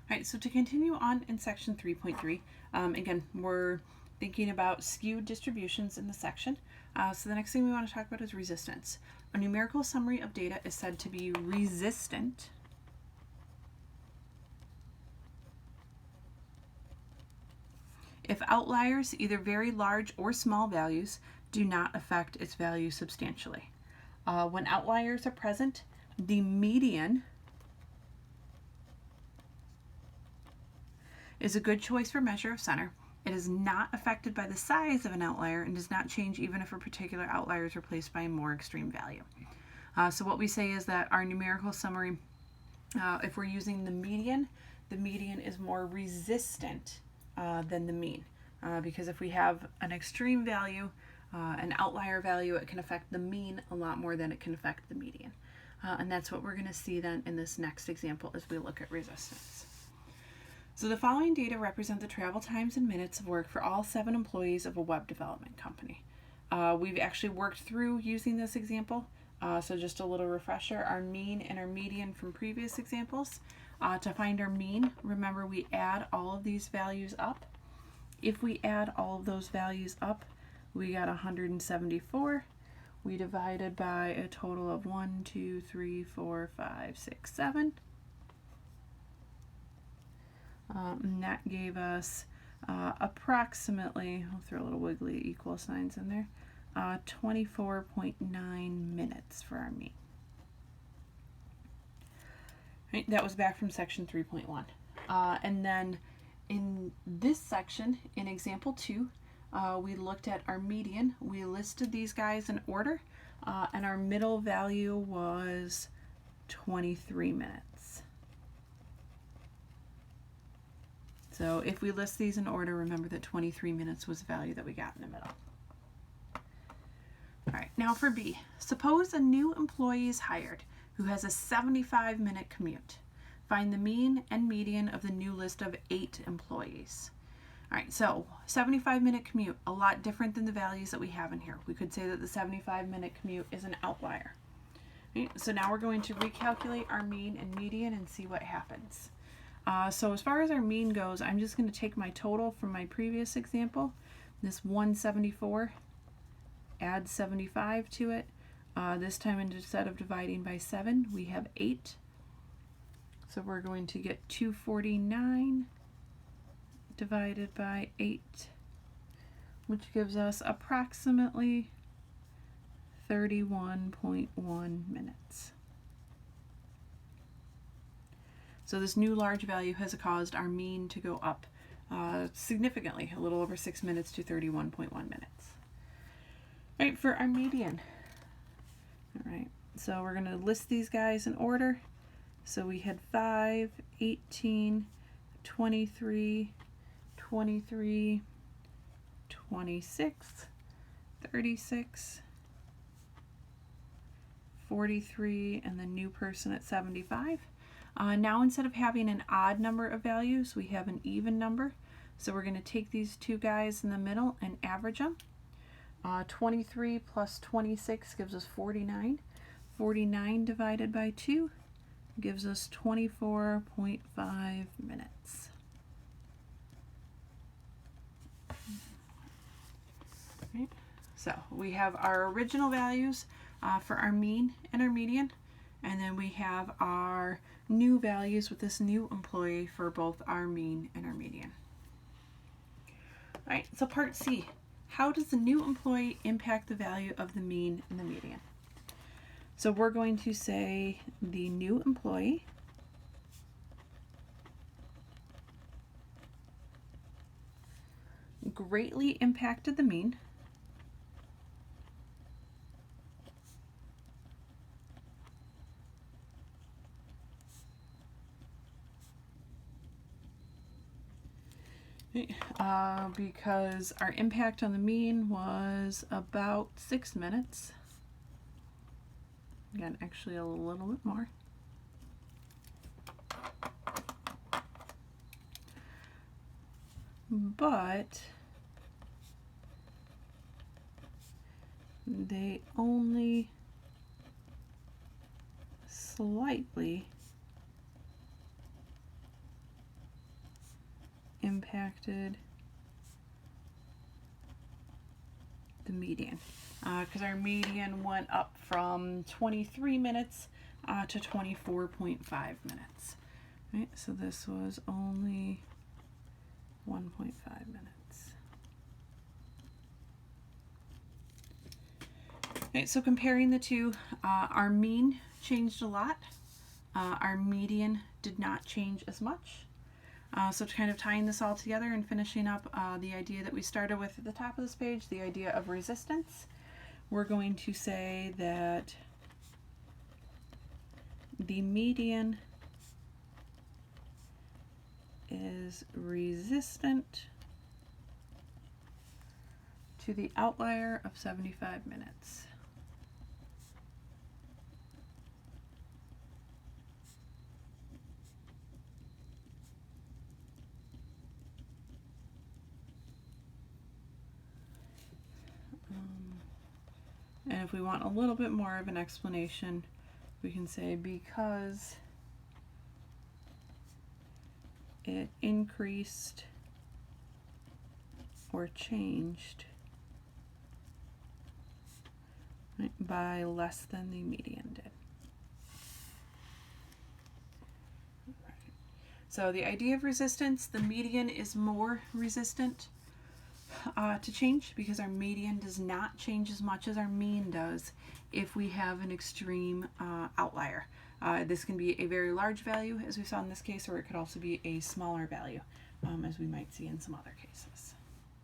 All right, so to continue on in section 3.3, again, we're thinking about skewed distributions in the section. So the next thing we want to talk about is resistance. A numerical summary of data is said to be resistant if outliers, either very large or small values, do not affect its value substantially. When outliers are present, the median is a good choice for measure of center. It is not affected by the size of an outlier and does not change even if a particular outlier is replaced by a more extreme value. So what we say is that our numerical summary, if we're using the median is more resistant than the mean. Because if we have an extreme value, an outlier value, it can affect the mean a lot more than it can affect the median. And that's what we're going to see then in this next example as we look at resistance. So the following data represent the travel times and minutes of work for all 7 employees of a web development company. We've actually worked through using this example, so just a little refresher, our mean and our median from previous examples. To find our mean, remember we add all of these values up. If we add all of those values up, we got 174. We divided by a total of 1, 2, 3, 4, 5, 6, 7. And that gave us approximately, I'll throw a little wiggly equal signs in there, 24.9 minutes for our mean. Right, that was back from section 3.1. And then in this section, in example 2, we looked at our median. We listed these guys in order, and our middle value was 23 minutes. So if we list these in order, remember that 23 minutes was the value that we got in the middle. All right, now for B. Suppose a new employee is hired who has a 75-minute commute. Find the mean and median of the new list of 8 employees. All right, so 75-minute commute, a lot different than the values that we have in here. We could say that the 75-minute commute is an outlier. Right, so now we're going to recalculate our mean and median and see what happens. So as far as our mean goes, I'm just going to take my total from my previous example, this 174, add 75 to it. This time instead of dividing by 7, we have 8. So we're going to get 249 divided by 8, which gives us approximately 31.1 minutes. So this new large value has caused our mean to go up significantly, a little over 6 minutes to 31.1 minutes. All right, for our median. All right, so we're going to list these guys in order. So we had 5, 18, 23, 23, 26, 36, 43, and the new person at 75. Now instead of having an odd number of values, we have an even number. So we're going to take these two guys in the middle and average them. 23 plus 26 gives us 49. 49 divided by 2 gives us 24.5 minutes. Right. So we have our original values for our mean and our median, and then we have our new values with this new employee for both our mean and our median. All right, so part C. How does the new employee impact the value of the mean and the median? So we're going to say the new employee greatly impacted the mean because our impact on the mean was about 6 minutes. Again, actually a little bit more. But they only slightly impacted the median, because our median went up from 23 minutes to 24.5 minutes. Right, so this was only 1.5 minutes. Okay, so comparing the two, our mean changed a lot. Our median did not change as much. So kind of tying this all together and finishing up the idea that we started with at the top of this page, the idea of resistance, we're going to say that the median is resistant to the outlier of 75 minutes. And if we want a little bit more of an explanation, we can say because it increased or changed by less than the median did. So the idea of resistance, the median is more resistant to change because our median does not change as much as our mean does if we have an extreme outlier. This can be a very large value, as we saw in this case, or it could also be a smaller value, as we might see in some other cases.